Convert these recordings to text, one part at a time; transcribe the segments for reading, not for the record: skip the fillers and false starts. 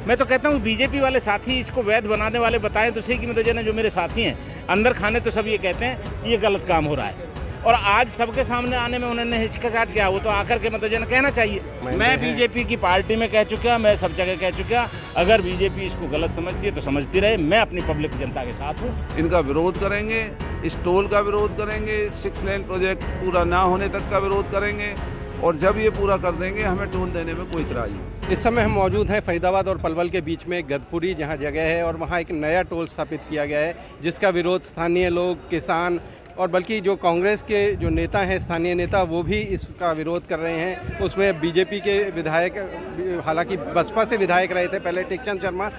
मैं तो कहता हूँ बीजेपी वाले साथी इसको वैध बनाने वाले बताएं तो सही कि मतलब जो मेरे साथी हैं अंदर खाने तो सब ये कहते हैं कि ये गलत काम हो रहा है, और आज सबके सामने आने में उन्होंने हिचकिचाहट किया, वो तो आकर के मतलब कहना चाहिए। मैं बीजेपी की पार्टी में कह चुका, मैं सब जगह कह चुका, अगर बीजेपी इसको गलत समझती है तो समझती रहे, मैं अपनी पब्लिक जनता के साथ हूँ। इनका विरोध करेंगे, इस टोल का विरोध करेंगे, 6 लेन प्रोजेक्ट पूरा ना होने तक का विरोध करेंगे, और जब ये पूरा कर देंगे हमें टोल देने में कोई इतराज़ नहीं। इस समय हम मौजूद हैं फरीदाबाद और पलवल के बीच में गदपुरी, जहां जगह है, और वहां एक नया टोल स्थापित किया गया है जिसका विरोध स्थानीय लोग, किसान और बल्कि जो कांग्रेस के जो नेता हैं, स्थानीय नेता, वो भी इसका विरोध कर रहे हैं। उसमें बीजेपी के विधायक, हालांकि बसपा से विधायक रहे थे पहले टेकचंद शर्मा,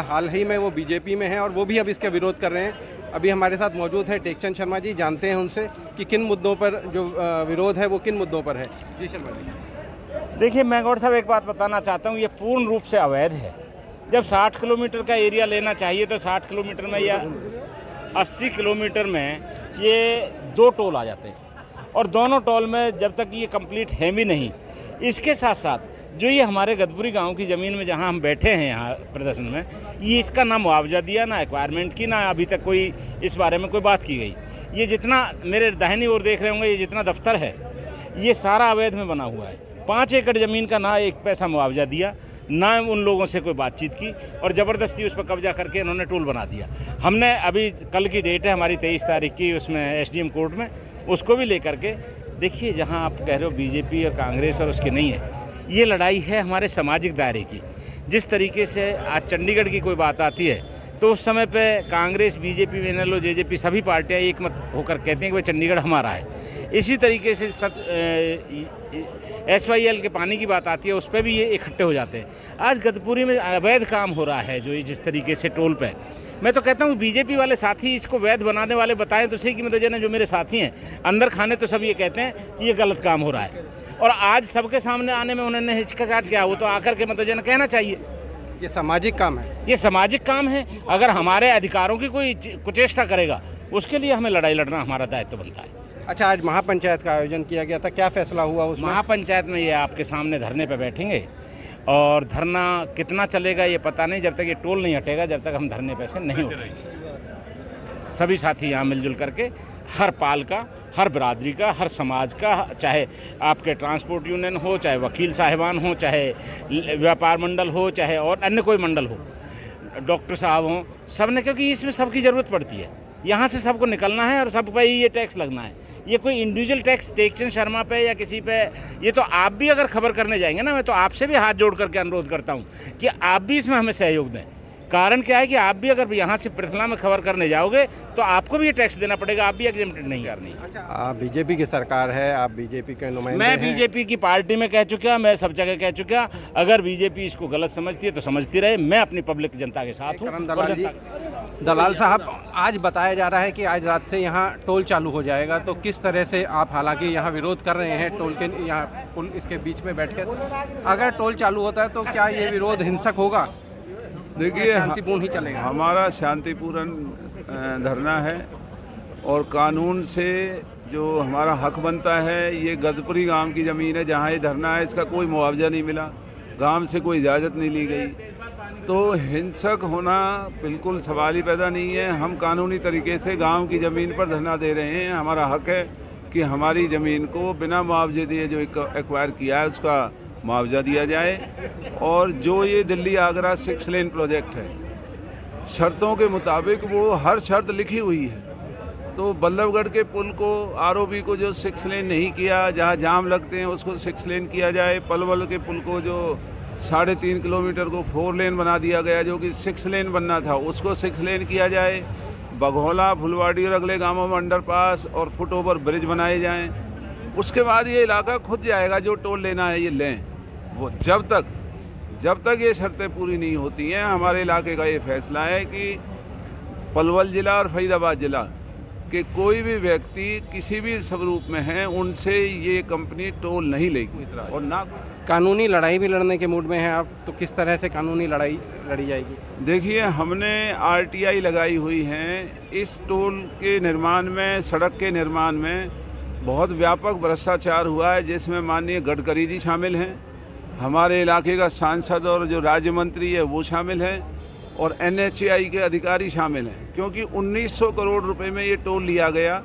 हाल ही में वो बीजेपी में हैं और वो भी अब इसका विरोध कर रहे हैं। अभी हमारे साथ मौजूद है टेकचंद शर्मा जी, जानते हैं उनसे कि किन मुद्दों पर जो विरोध है वो किन मुद्दों पर है। जी शर्मा जी। देखिए मैं गौड़ साहब एक बात बताना चाहता हूँ, ये पूर्ण रूप से अवैध है। जब 60 किलोमीटर का एरिया लेना चाहिए तो 60 किलोमीटर में या 80 किलोमीटर में ये 2 टोल आ जाते हैं, और दोनों टोल में जब तक ये कंप्लीट है भी नहीं। इसके साथ साथ जो ये हमारे गदपुरी गांव की ज़मीन में जहां हम बैठे हैं यहाँ प्रदर्शन में, ये इसका ना मुआवजा दिया, ना एक्वायरमेंट की, ना अभी तक कोई इस बारे में कोई बात की गई। ये जितना मेरे दाहिनी ओर देख रहे होंगे, ये जितना दफ्तर है ये सारा अवैध में बना हुआ है। 5 एकड़ ज़मीन का ना एक पैसा मुआवजा दिया, ना उन लोगों से कोई बातचीत की, और ज़बरदस्ती उस पर कब्जा करके इन्होंने टोल बना दिया। हमने अभी कल की डेट है हमारी 23 तारीख की, उसमें एसडीएम कोर्ट में उसको भी लेकर के देखिए, जहां आप कह रहे हो बीजेपी और कांग्रेस और उसकी नहीं है, ये लड़ाई है हमारे सामाजिक दायरे की। जिस तरीके से आज चंडीगढ़ की कोई बात आती है तो उस समय पे कांग्रेस, बीजेपी, एनएलओ, जेजेपी सभी पार्टियां एक मत होकर कहते हैं कि भाई चंडीगढ़ हमारा है। इसी तरीके से SYL के पानी की बात आती है, उस पर भी ये इकट्ठे हो जाते हैं। आज गदपुरी में अवैध काम हो रहा है, जो ये जिस तरीके से टोल पे, मैं तो कहता हूँ बीजेपी वाले साथी इसको वैध बनाने वाले बताएं तो सही कि मतलब जो मेरे साथी हैं अंदर खाने तो सब ये कहते हैं कि ये गलत काम हो रहा है, और आज सबके सामने आने में उन्होंने हिचकिचाहट किया, वो तो आकर के मतलब कहना चाहिए। ये सामाजिक काम है, ये सामाजिक काम है। अगर हमारे अधिकारों की कोई कुचेष्टा करेगा उसके लिए हमें लड़ाई लड़ना हमारा दायित्व बनता है। अच्छा, आज महापंचायत का आयोजन किया गया था, क्या फैसला हुआ उसमें? महापंचायत में ये आपके सामने धरने पे बैठेंगे, और धरना कितना चलेगा ये पता नहीं, जब तक ये टोल नहीं हटेगा, जब तक हम धरने पे से नहीं उठेंगे। सभी साथी यहाँ मिलजुल करके, हर पाल का, हर बिरादरी का, हर समाज का, चाहे आपके ट्रांसपोर्ट यूनियन हो, चाहे वकील साहिबान हो, चाहे व्यापार मंडल हो, चाहे और अन्य कोई मंडल हो, डॉक्टर साहब हों, सब ने, क्योंकि इसमें सबकी ज़रूरत पड़ती है। यहाँ से सबको निकलना है और सब पे ही ये टैक्स लगना है। ये कोई इंडिविजुअल टैक्स टेकचंद शर्मा पे या किसी पे, ये तो आप भी अगर खबर करने जाएंगे ना, मैं तो आपसे भी हाथ जोड़ करके अनुरोध करता हूँ कि आप भी इसमें हमें सहयोग दें। कारण क्या है कि आप भी अगर यहाँ से पृथला में खबर करने जाओगे तो आपको भी ये टैक्स देना पड़ेगा, आप भी एग्जेम्प्टेड नहीं करनी। अच्छा, आप बीजेपी की सरकार है, आप बीजेपी के नुमाइंदे हैं। मैं बीजेपी की पार्टी में कह चुका, मैं सब जगह कह चुका, अगर बीजेपी इसको गलत समझती है तो समझती रहे, मैं अपनी पब्लिक जनता के साथ हूँ। दलाल साहब, आज बताया जा रहा है कि आज रात से यहाँ टोल चालू हो जाएगा, तो किस तरह से आप, हालांकि यहाँ विरोध कर रहे हैं टोल के, यहाँ पुल इसके बीच में बैठकर, अगर टोल चालू होता है तो क्या ये विरोध हिंसक होगा? देखिए, शांतिपूर्ण ही चलेगा। हमारा शांतिपूर्ण धरना है, और कानून से जो हमारा हक बनता है, ये गदपुरी गांव की ज़मीन है जहां ये धरना है, इसका कोई मुआवजा नहीं मिला, गांव से कोई इजाज़त नहीं ली गई, तो हिंसक होना बिल्कुल सवाल ही पैदा नहीं है। हम कानूनी तरीके से गांव की ज़मीन पर धरना दे रहे हैं। हमारा हक है कि हमारी ज़मीन को बिना मुआवजे दिए जो एक्वायर किया है उसका मुआवजा दिया जाए, और जो ये दिल्ली आगरा 6 लेन प्रोजेक्ट है, शर्तों के मुताबिक वो हर शर्त लिखी हुई है। तो बल्लभगढ़ के पुल को, ROB को जो 6 लेन नहीं किया, जहाँ जाम लगते हैं उसको 6 लेन किया जाए। पलवल के पुल को जो 3.5 किलोमीटर को 4 लेन बना दिया गया, जो कि 6 लेन बनना था, उसको 6 लेन किया जाए। बघौला, फुलवाड़ी और अगले गाँवों में अंडरपास और फुट ओवर ब्रिज बनाए जाएँ। उसके बाद ये इलाका खुद जाएगा, जो टोल लेना है ये लें। वो जब तक ये शर्तें पूरी नहीं होती हैं, हमारे इलाके का ये फैसला है कि पलवल ज़िला और फरीदाबाद ज़िला के कोई भी व्यक्ति किसी भी स्वरूप में हैं, उनसे ये कंपनी टोल नहीं लेगी। और ना कानूनी लड़ाई भी लड़ने के मूड में हैं आप, तो किस तरह से कानूनी लड़ाई लड़ी जाएगी? देखिए, हमने RTI लगाई हुई हैं। इस टोल के निर्माण में, सड़क के निर्माण में बहुत व्यापक भ्रष्टाचार हुआ है, जिसमें माननीय गडकरी जी शामिल हैं, हमारे इलाके का सांसद और जो राज्य मंत्री है वो शामिल हैं और NHAI के अधिकारी शामिल हैं, क्योंकि 1900 करोड़ रुपए में ये टोल लिया गया,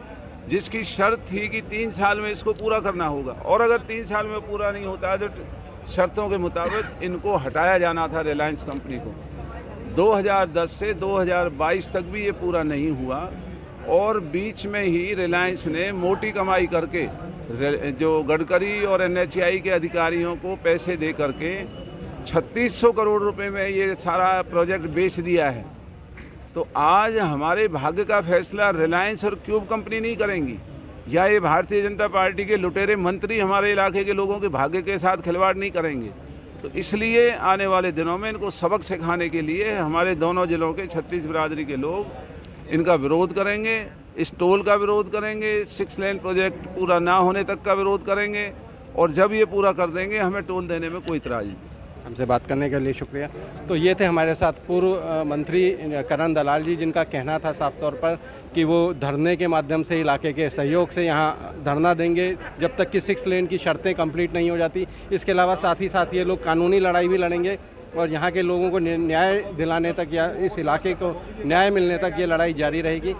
जिसकी शर्त थी कि 3 साल में इसको पूरा करना होगा, और अगर 3 साल में पूरा नहीं होता है तो शर्तों के मुताबिक इनको हटाया जाना था रिलायंस कंपनी को। 2010 से 2022 तक भी ये पूरा नहीं हुआ और बीच में ही रिलायंस ने मोटी कमाई करके जो गडकरी और NHAI के अधिकारियों को पैसे दे करके 3600 करोड़ रुपए में ये सारा प्रोजेक्ट बेच दिया है। तो आज हमारे भाग्य का फैसला रिलायंस और क्यूब कंपनी नहीं करेंगी, या ये भारतीय जनता पार्टी के लुटेरे मंत्री हमारे इलाके के लोगों के भाग्य के साथ खिलवाड़ नहीं करेंगे। तो इसलिए आने वाले दिनों में इनको सबक सिखाने के लिए हमारे दोनों जिलों के 36 बिरादरी के लोग इनका विरोध करेंगे, इस टोल का विरोध करेंगे, 6 लेन प्रोजेक्ट पूरा ना होने तक का विरोध करेंगे, और जब ये पूरा कर देंगे हमें टोल देने में कोई इतराज़ नहीं। हमसे बात करने के लिए शुक्रिया। तो ये थे हमारे साथ पूर्व मंत्री करण दलाल जी, जिनका कहना था साफ तौर पर कि वो धरने के माध्यम से इलाके के सहयोग से यहाँ धरना देंगे जब तक कि 6 लेन की शर्तें कंप्लीट नहीं हो जाती। इसके अलावा साथ ही साथ ये लोग कानूनी लड़ाई भी लड़ेंगे और यहाँ के लोगों को न्याय दिलाने तक या इस इलाके को न्याय मिलने तक ये लड़ाई जारी रहेगी।